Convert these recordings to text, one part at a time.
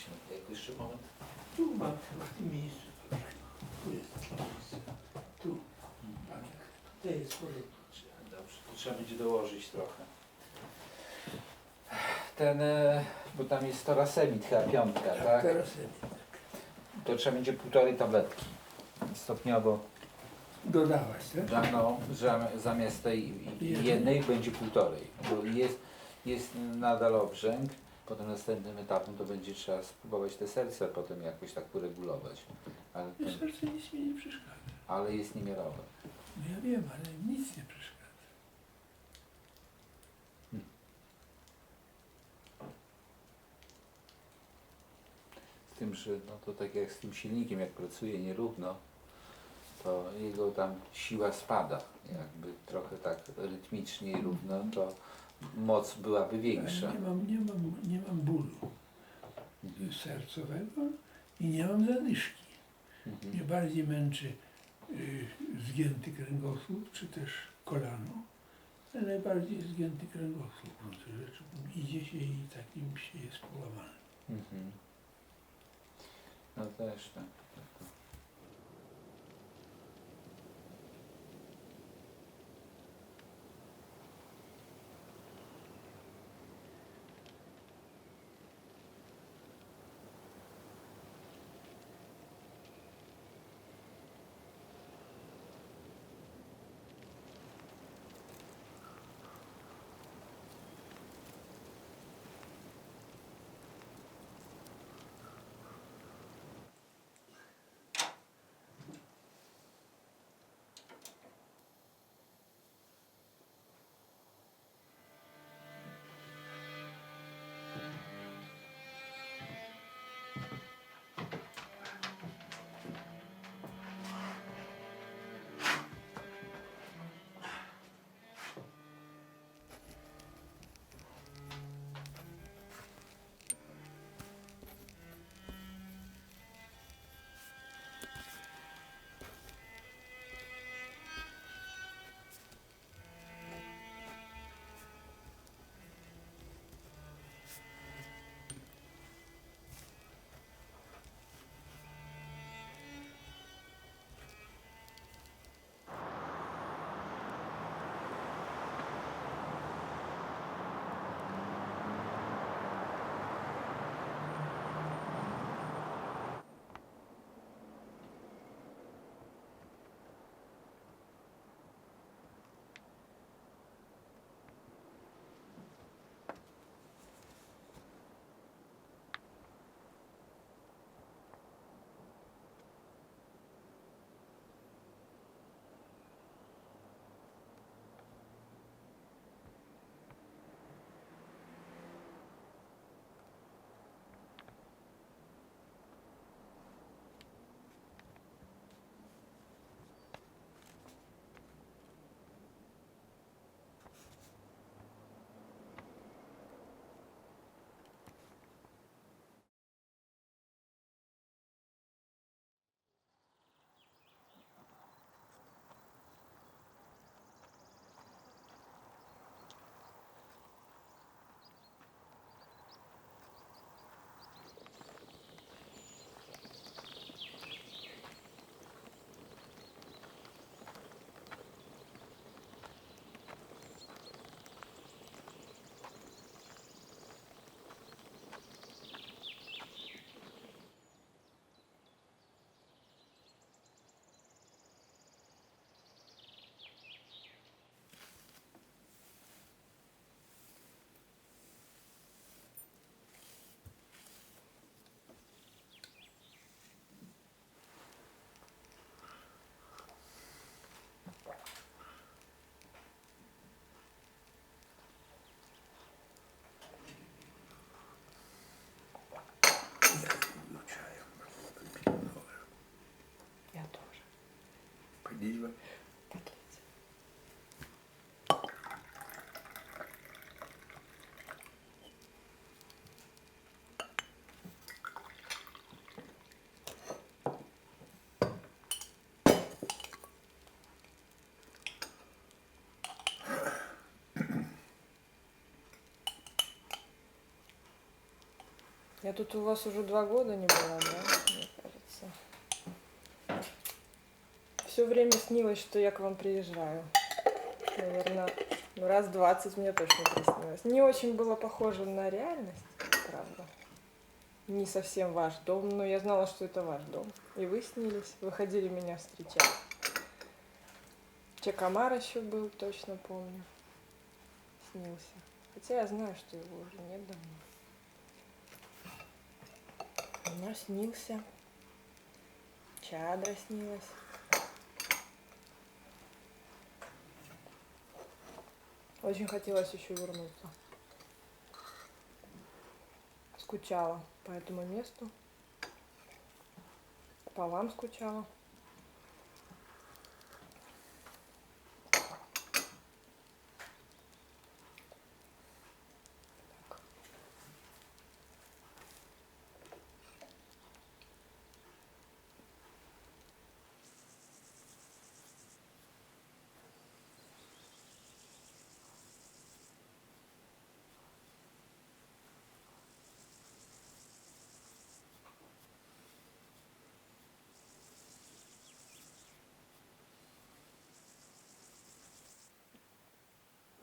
się. Jak jeszcze moment. Tu mam w tym miejscu. Tu jest to miejsce. Tu. Tak jak tutaj jest podobnie. Dobrze, to trzeba będzie dołożyć trochę. Ten, bo tam jest torasemid, chyba piątka, tak? Teraz To trzeba będzie 1,5 tabletki. Stopniowo dodawać, tak? no, zamiast tej jednej będzie 1,5. Bo jest nadal obrzęk. Potem następnym etapem to będzie trzeba spróbować te serce potem jakoś tak uregulować. Ale, Serce nic mi nie przeszkadza. ale jest niemiarowe. No ja wiem, ale nic nie przeszkadza. Z tym, że no to tak jak z tym silnikiem, jak pracuje nierówno, to jego tam siła spada. Jakby trochę tak rytmicznie i równo, to moc byłaby większa. Ale nie mam bólu sercowego i nie mam zadyszki. Mnie bardziej męczy zgięty kręgosłup, czy też kolano, ale najbardziej zgięty kręgosłup. No to rzeczy idzie się i takim się jest połamany. No też tak. Ja тоже. Поделила. Так есть. Я тут у вас уже 2 года не была, да, мне кажется. Все время снилось, что я к вам приезжаю. Наверное, раз 20 мне точно приснилось. Не очень было похоже на реальность, правда. Не совсем ваш дом, но я знала, что это ваш дом. И вы снились, выходили меня встречать. Чекамар еще был, точно помню. Снился. Хотя я знаю, что его уже нет давно. Но снился. Чадра снилась. Очень хотелось еще вернуться. Скучала по этому месту. По вам скучала.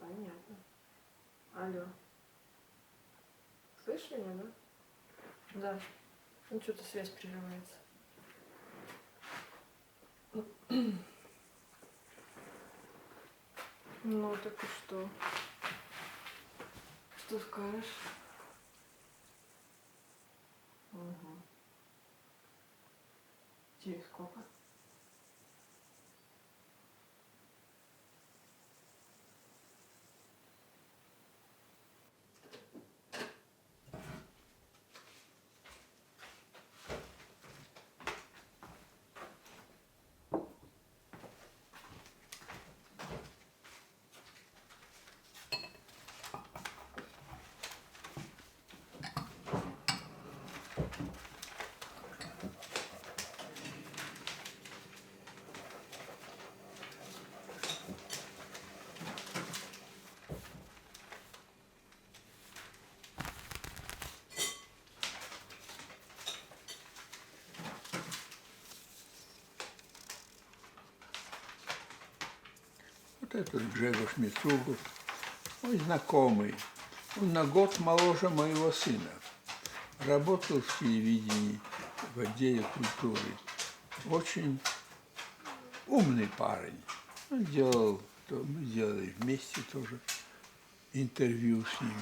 Понятно. Алло. Слышали меня, да? Да. Ну, что-то связь прерывается. Ну, так и что? Что скажешь? Угу. Через сколько? Вот этот Гжегош Мицугов, мой знакомый. Он на год моложе моего сына. Работал в телевидении, в отделе культуры. Очень умный парень. Он делал, мы делали вместе тоже интервью с ним.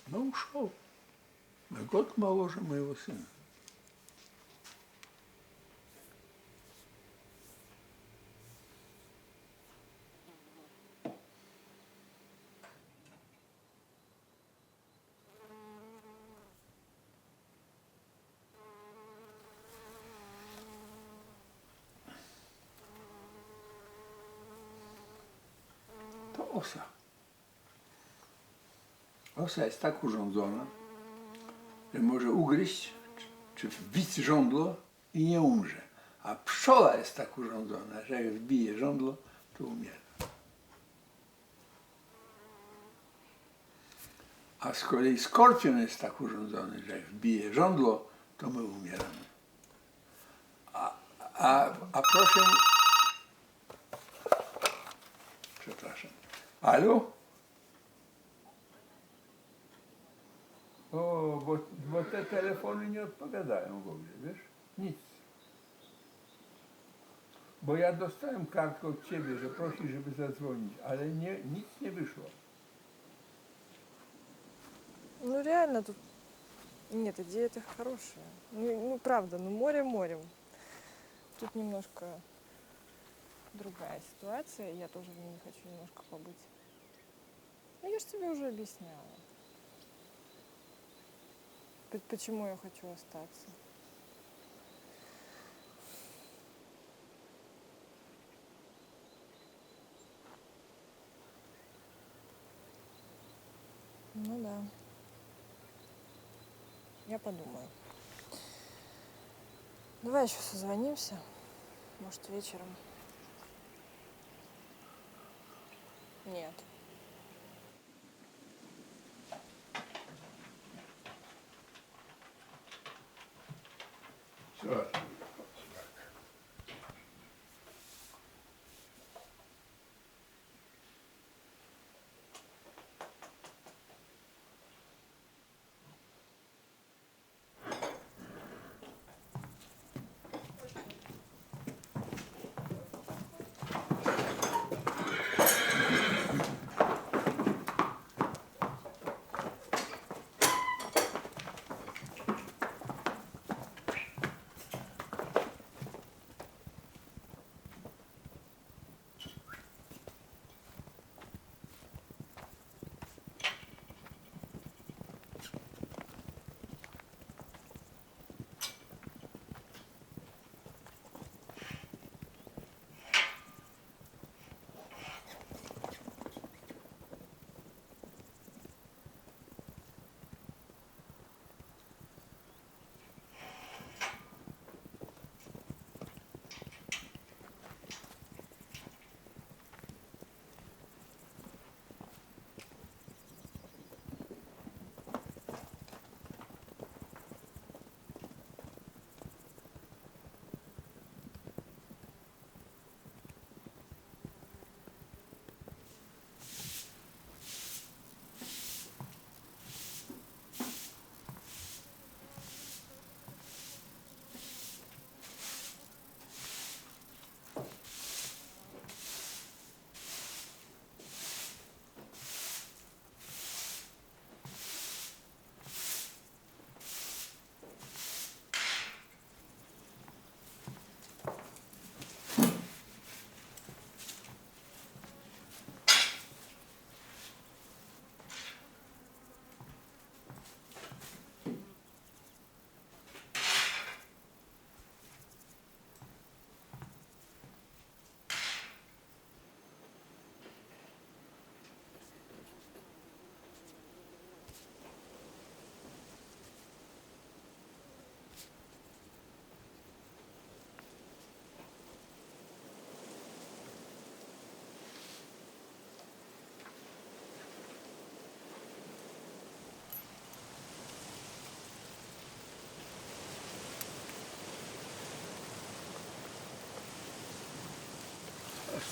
Но ушел. На год моложе моего сына. To osa. Osa jest tak urządzona, że może ugryźć czy wbić żądło i nie umrze. A pszczoła jest tak urządzona, że jak wbije żądło, to umiera. A z kolei skorpion jest tak urządzony, że jak wbije żądło, to my umieramy. A proszę... Przepraszam. Alo? O, bo te telefony nie odpowiadają w ogóle, wiesz? Nic. Bo ja dostałem kartkę od ciebie, że prosisz, żeby zadzwonić, ale nic nie wyszło. Ну, реально тут... Нет, идея-то хорошая. Ну, правда, ну море морем. Тут немножко другая ситуация, я тоже в ней хочу немножко побыть. Ну, я же тебе уже объясняла. Почему я хочу остаться. Ну да. Я подумаю. Давай еще созвонимся. Может, вечером. Нет. Все.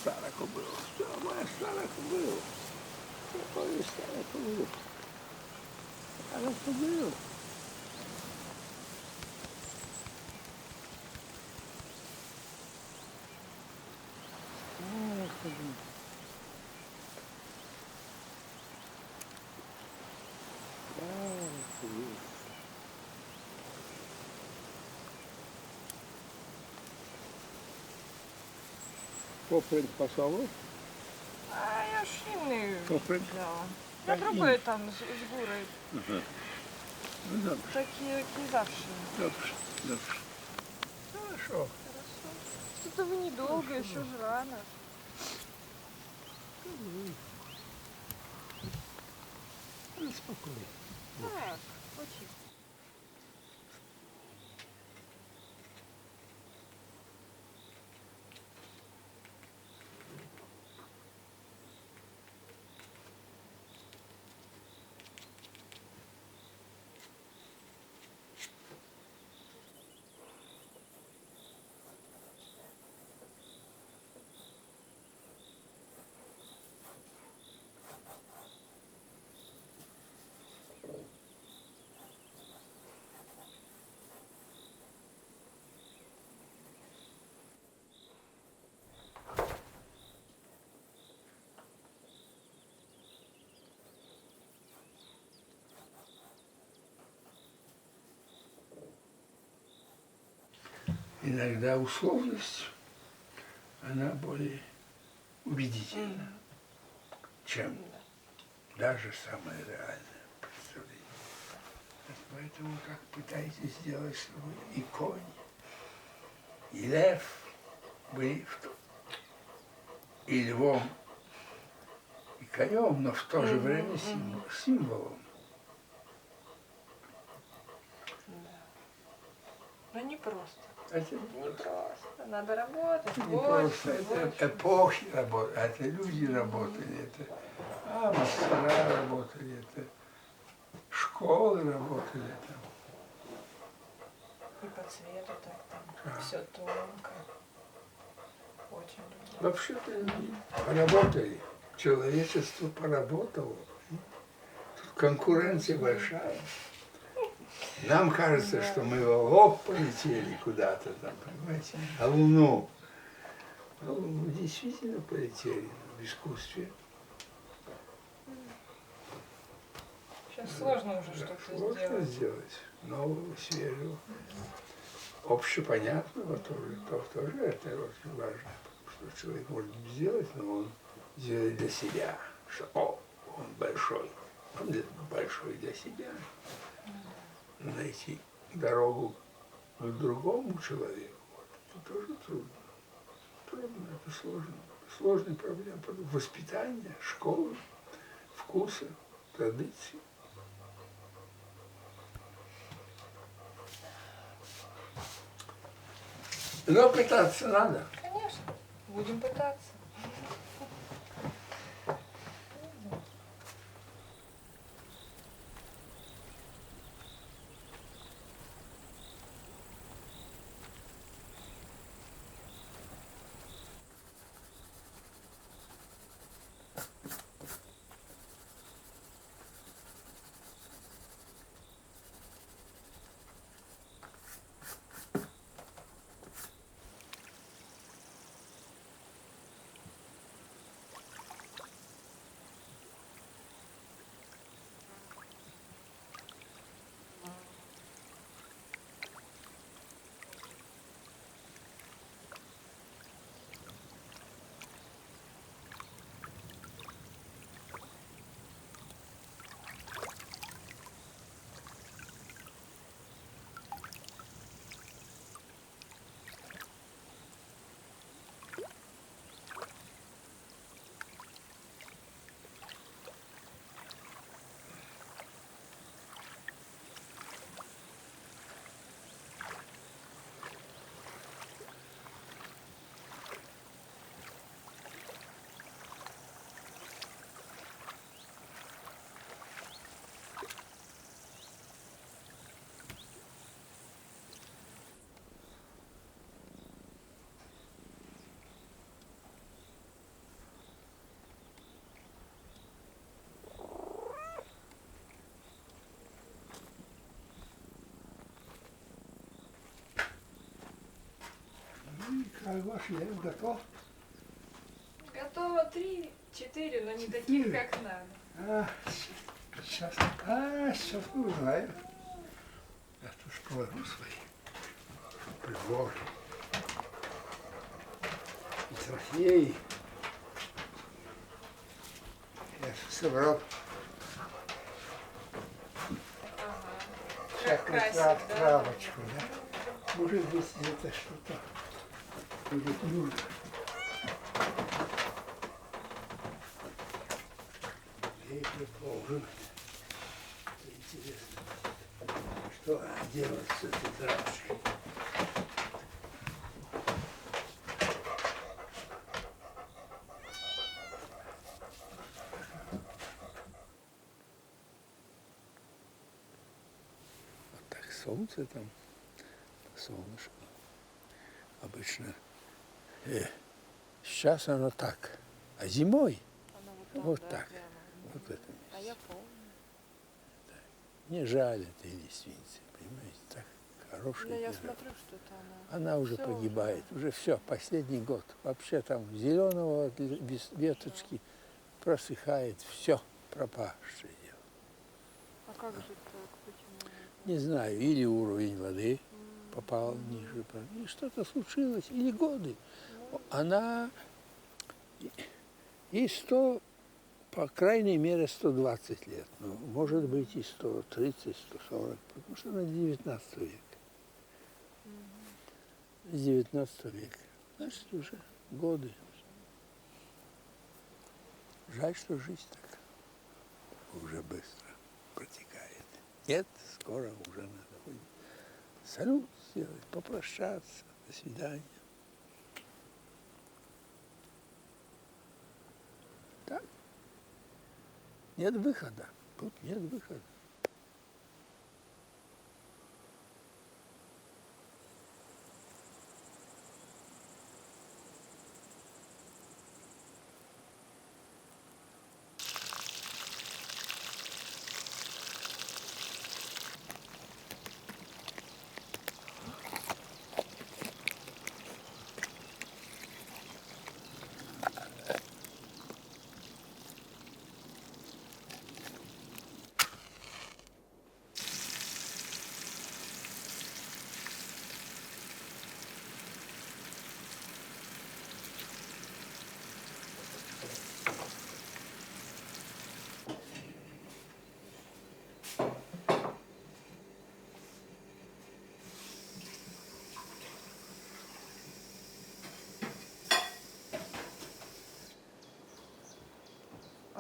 Stara kobylą, to moja stara kobylą. To jest stara kobylą. Stara kobylą. Stara kobylą. Stara kobylą. Попрыг пасовый? А я ж инный Попрыг? взяла. Да, Я другой там с гурой. Ага. Ну, добре. Такие кизавшие. Добре, добре. Хорошо. Хорошо. Что-то вы недолго, еще же рано. Ну, спокойно. Так, очень. Иногда условность, она более убедительна, чем даже самое реальное представление. Поэтому как пытаетесь сделать, чтобы и конь, и лев были и львом, и конем, но в то же время символом. Ну не просто. Это Не просто. Надо работать. не больше, просто, это больше. эпохи работали, это люди работали, это мастера работали, это школы работали там. И по цвету так там все тонко. Очень люблю. Вообще-то поработали. Человечество поработало. Тут конкуренция большая. Нам кажется, что мы полетели куда-то там, понимаете, на Луну. А мы действительно полетели в искусстве. Сейчас сложно уже что-то Сложно сделать. сделать нового, свежего, общепонятного тоже это очень важно. Что человек может сделать, но он делает для себя, что он большой. Он большой для себя. Найти дорогу к другому человеку, это тоже трудно. Трудно, это сложно. Сложная проблема. Воспитание, школы, вкусы, традиции. Но пытаться надо. Конечно, будем пытаться. Как ваш хлеб готов? Готово 3-4, но не таких, как надо. Сейчас мы узнаем. Я тут положу свои приборы. И трофеи. Я собрал всякую травочку, да? Может быть, это что-то будет нужно. И поужинать. Интересно, что делать с этой травочкой. Вот так солнце там, солнышко. Обычно. Сейчас оно так. А зимой вот так. Вот это. А я помню. Не жаль этой лиственницы, понимаете, так хорошая. Да, я держава. смотрю, что это Она уже всё погибает, уже все, последний год. Вообще там зеленого веточки просыхает, все, пропавшее дело. А как же так? Почему? Не знаю, или уровень воды попал ниже, или что-то случилось, или годы. Она и 100, по крайней мере, 120 лет. Ну, может быть, и 130, 140, потому что она 19 века. С 19 века. Значит, уже годы. Жаль, что жизнь так уже быстро протекает. Нет, скоро уже надо будет салют сделать, попрощаться. До свидания. Так. Нет выхода. Тут нет выхода.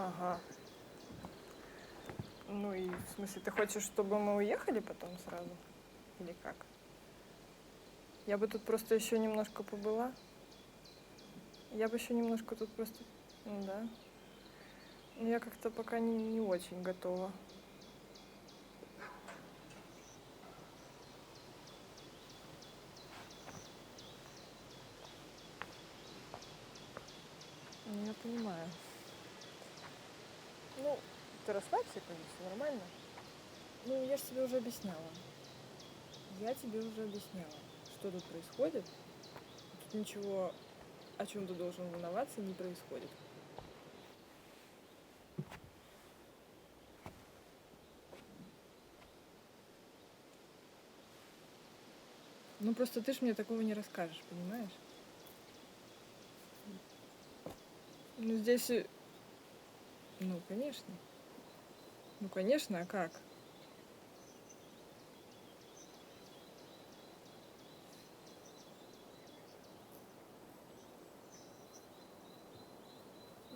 Ага. Ну и в смысле, ты хочешь, чтобы мы уехали потом сразу? Или как? Я бы тут просто еще немножко побыла. Я бы еще немножко тут просто... Ну да. Но я как-то пока не очень готова. Ну, я понимаю. Ну, ты расслабься, конечно, нормально. Ну, я же тебе уже объясняла. Я тебе уже объясняла, что тут происходит. Тут ничего, о чем ты должен волноваться, не происходит. Ну, просто ты ж мне такого не расскажешь, понимаешь? Ну, здесь... Ну, конечно. Ну, конечно, а как?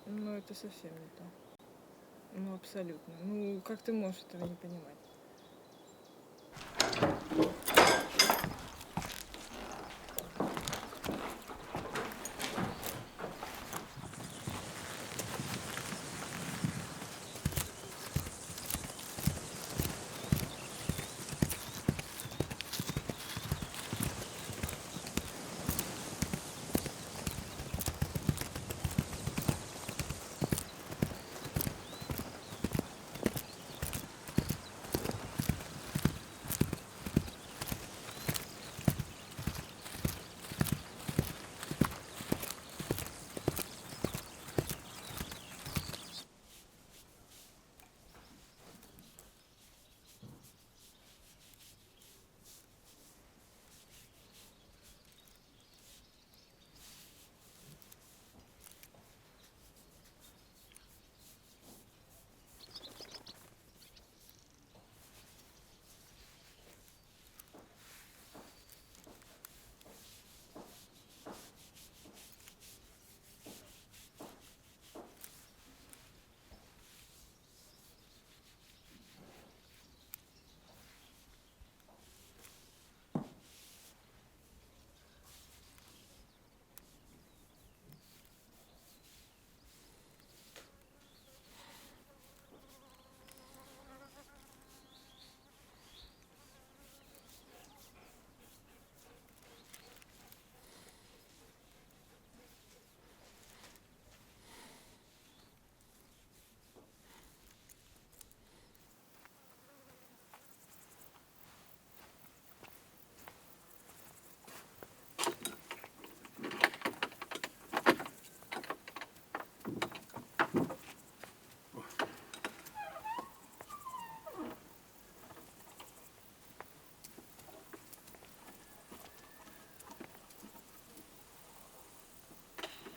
Ну, это совсем не то. Ну, абсолютно. Ну, как ты можешь этого не понимать?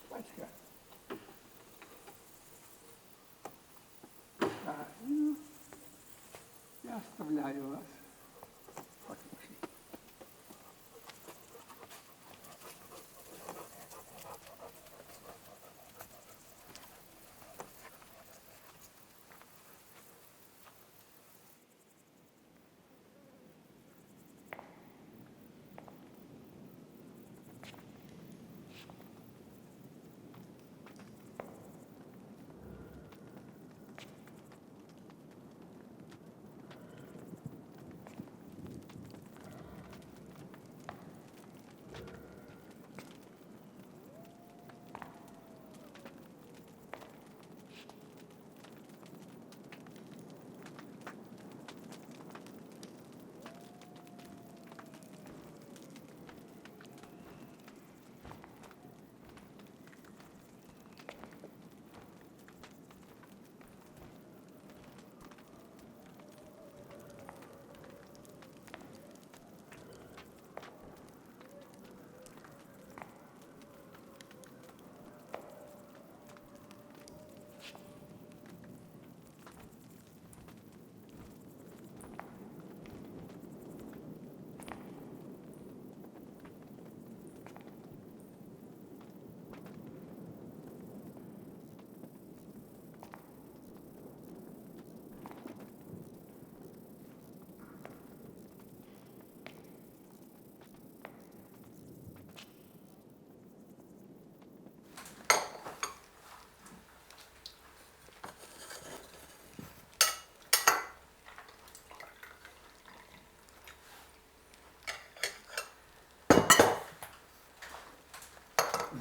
Пачка. Так, ну, я оставляю вас. Послушайте.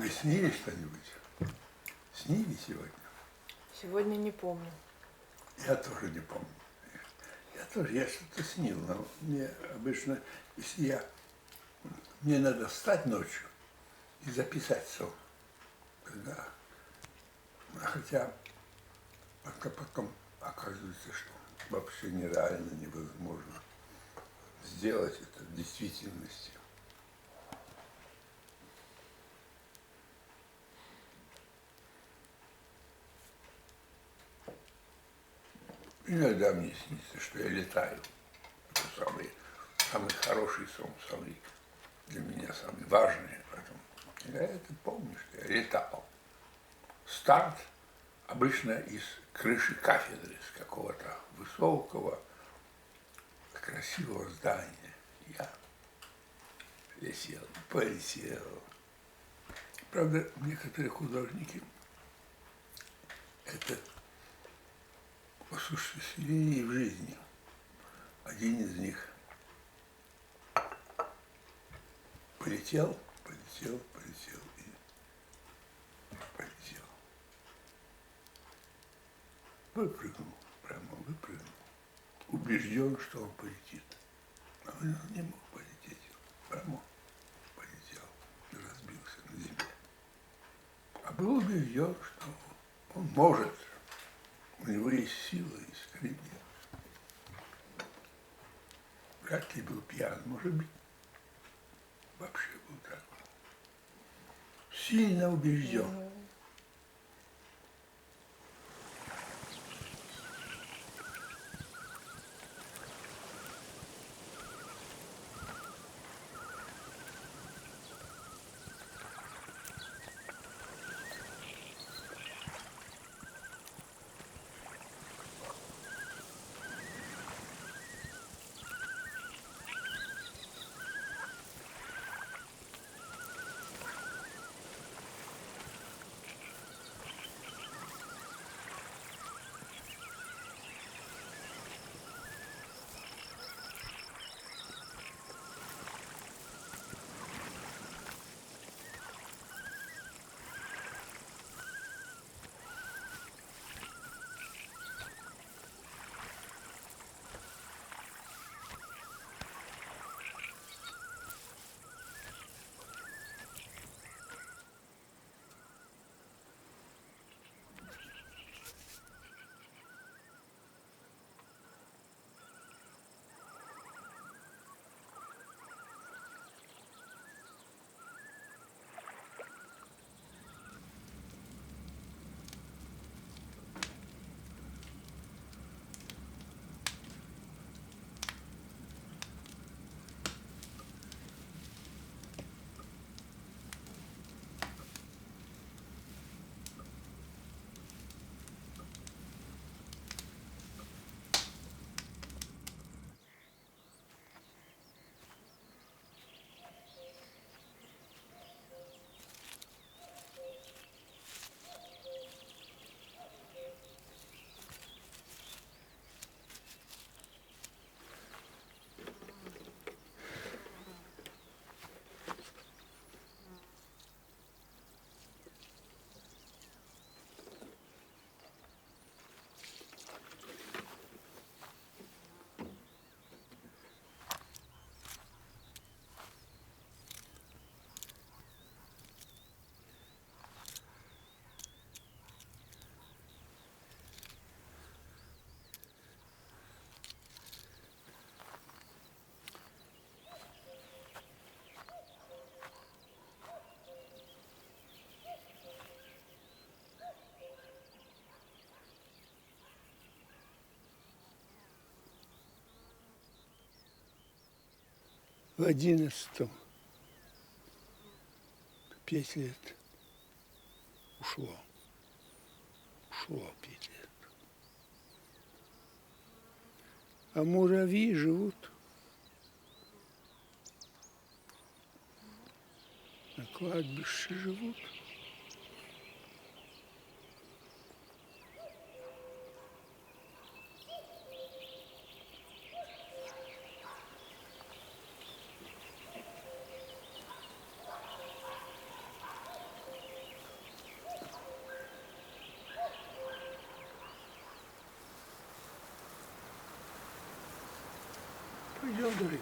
Вы снили что-нибудь? Снили сегодня? Сегодня не помню. Я тоже не помню. Я что-то снил, но мне обычно, если мне надо встать ночью и записать сон. Тогда, хотя потом оказывается, что вообще нереально, невозможно сделать это в действительности. Иногда мне снится, что я летаю. Это самый хороший сон, для меня самый важный. Поэтому я это помню, что я летал. Старт обычно из крыши кафедры, с какого-то высокого, красивого здания. Я летел, полетел. Правда, некоторые художники это осуществили в жизни. Один из них полетел и полетел. Выпрыгнул. Убежден, что он полетит. Но он не мог полететь. Прямо полетел и разбился на земле. А был убежден, что он может. У него есть сила, есть крылья. Вряд ли был пьян, может быть, вообще был так. Сильно убежден. В 11-м 5 лет ушло 5 лет. А муравьи живут на кладбище живут. идем, дорогие.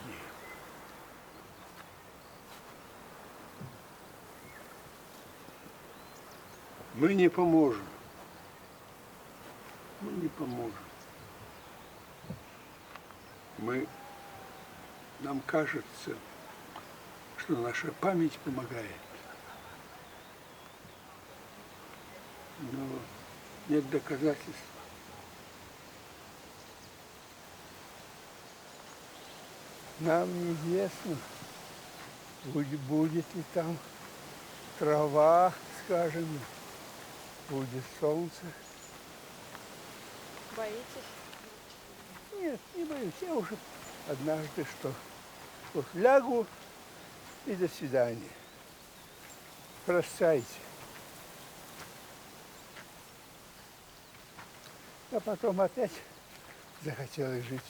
Мы не поможем. Мы не поможем. Нам кажется, что наша память помогает. Но нет доказательств. Нам неизвестно, будет ли там трава, скажем, будет солнце. Боитесь? Нет, не боюсь. Я уже однажды что лягу и до свидания. Прощайте. А потом опять захотелось жить.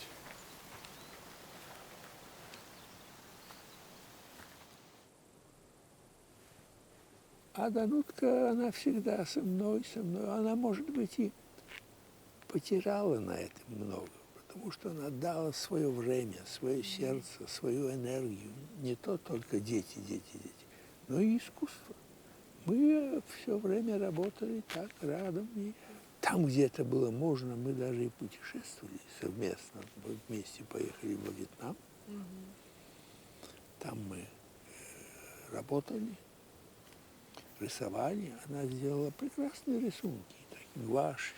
А Данутка, она всегда со мной. Она, может быть, и потеряла на этом много, потому что она дала свое время, свое сердце, свою энергию. Не то только дети, но и искусство. Мы все время работали так рядом. И там, где это было можно, мы даже и путешествовали совместно. Мы вместе поехали во Вьетнам. Там мы работали, рисовали. Она сделала прекрасные рисунки, так, гуашь,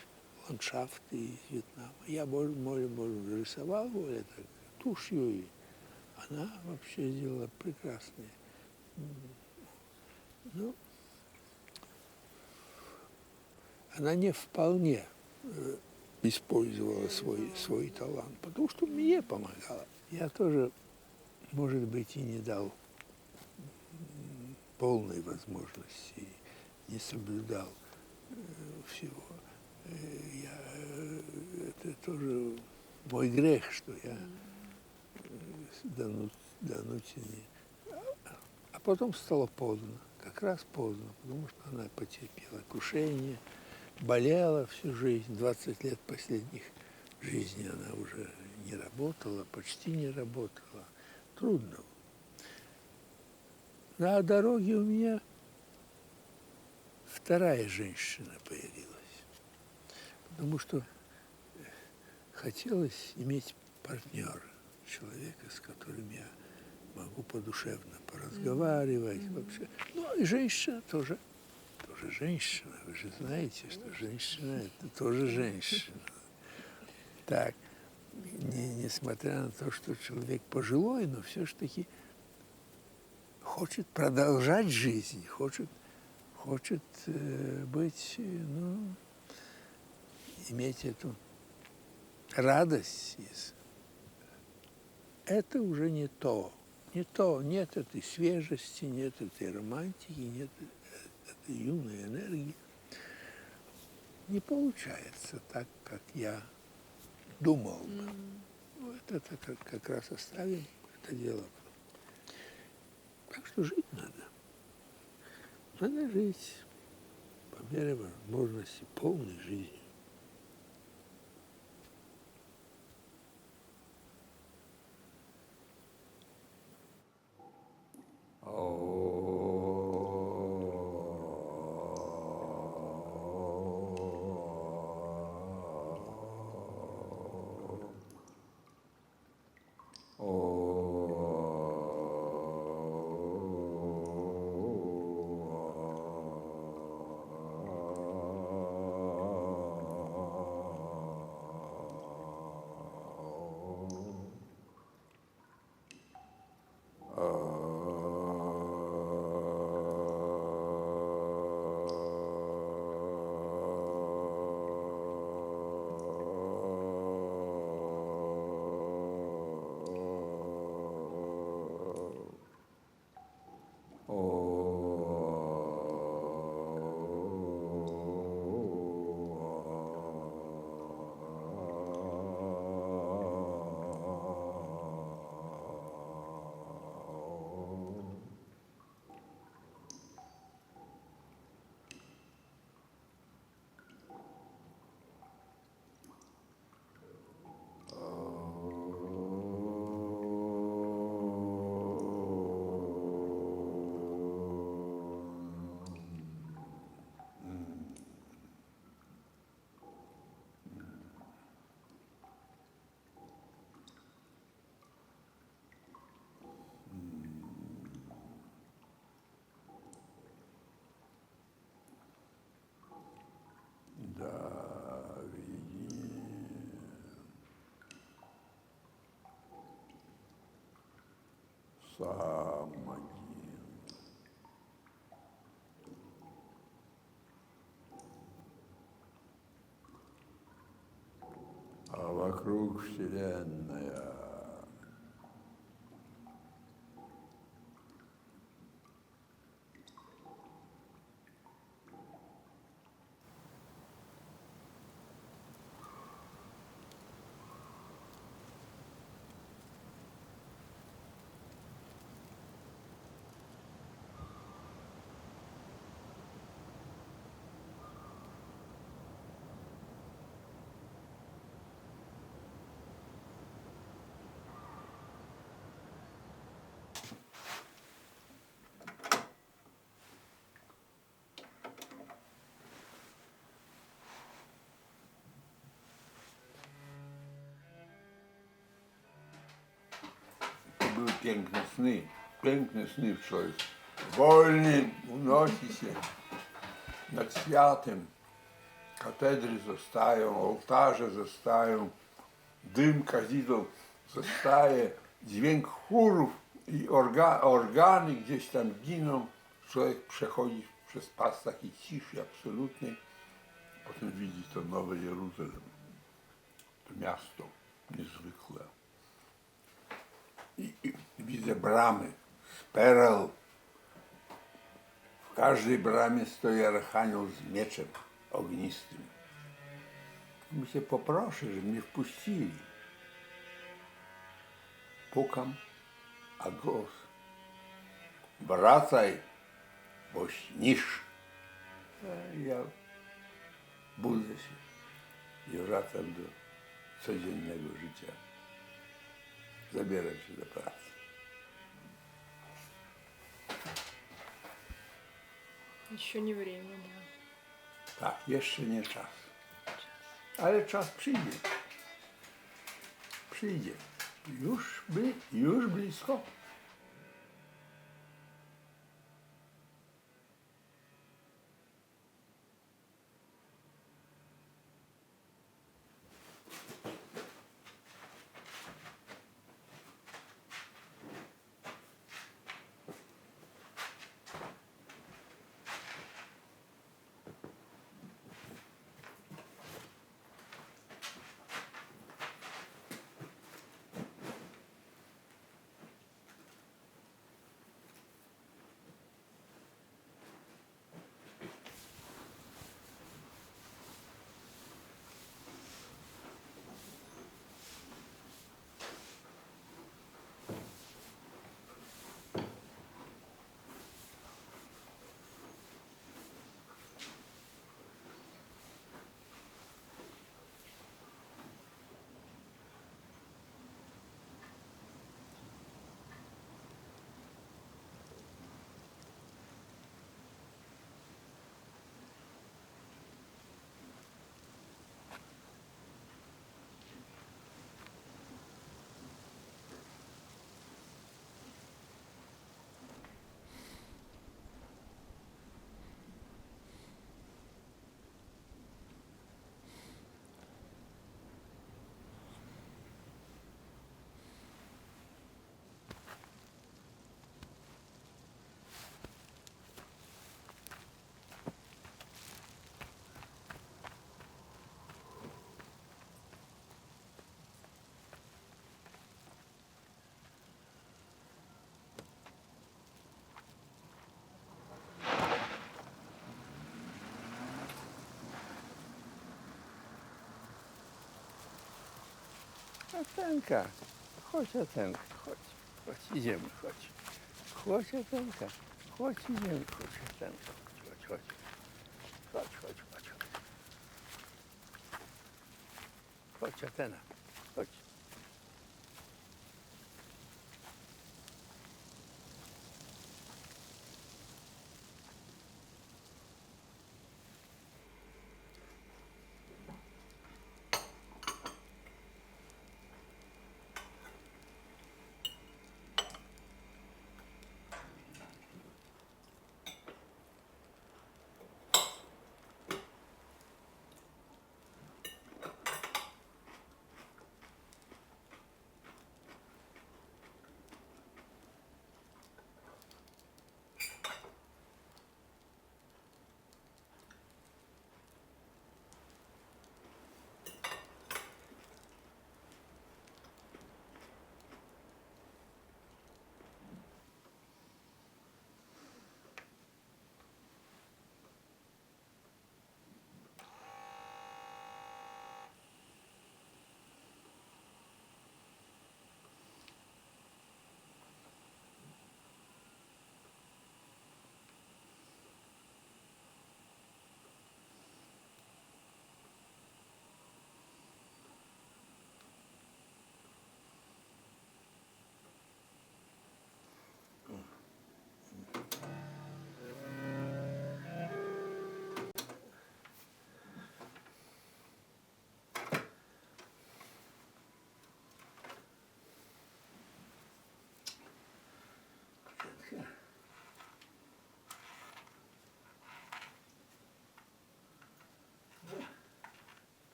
ландшафты из Вьетнама. Я, может, рисовал более так, тушью. И она вообще сделала прекрасные. Ну, она не вполне использовала свой талант, потому что мне помогала. Я тоже, может быть, и не дал полной возможности, не соблюдал всего. Это тоже мой грех, что я Дануте не... А потом стало поздно, как раз поздно, потому что она потерпела крушение, болела всю жизнь, 20 лет последних жизни она уже не работала, почти не работала. Трудно. На дороге у меня вторая женщина появилась, потому что хотелось иметь партнера, человека, с которым я могу подушевно поразговаривать вообще. Ну и женщина тоже женщина. Вы же знаете, что женщина – это тоже женщина. Так, несмотря на то, что человек пожилой, но все-таки хочет продолжать жизнь, хочет быть, иметь эту радость. Это уже не то. Нет этой свежести, нет этой романтики, нет этой юной энергии. Не получается так, как я думал бы. Это как раз оставим это дело. Так что жить надо. Надо жить по мере возможности полной жизнью. сам один. А вокруг Вселенная. Były piękne sny w człowiek. Wolny unosi się nad światem. Katedry zostają, ołtarze zostają, dym kadzideł zostaje, dźwięk chórów i organy gdzieś tam giną. Człowiek przechodzi przez pas takiej ciszy absolutnej. Potem widzi to nowe Jeruzalem, to miasto niezwykłe. I widzę bramy z pereł. W każdej bramie stoi archanioł z mieczem ognistym. My się poproszę, żeby mnie wpuścili. Pukam, a głos: wracaj, bo śnisz. Ja budzę się i wracam do codziennego życia. Zabieram się do pracy. Еще не время, да. Tak, jeszcze nie czas. Ale czas przyjdzie. Przyjdzie. Już blisko. Atenka, chodź Atenka, chodź, idziemy, chodź. Chodź Atenka, chodź, idziemy, chodź Atenka, chodź. Chodź Atena, chodź.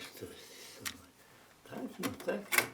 настройся со мной. Так, ну так.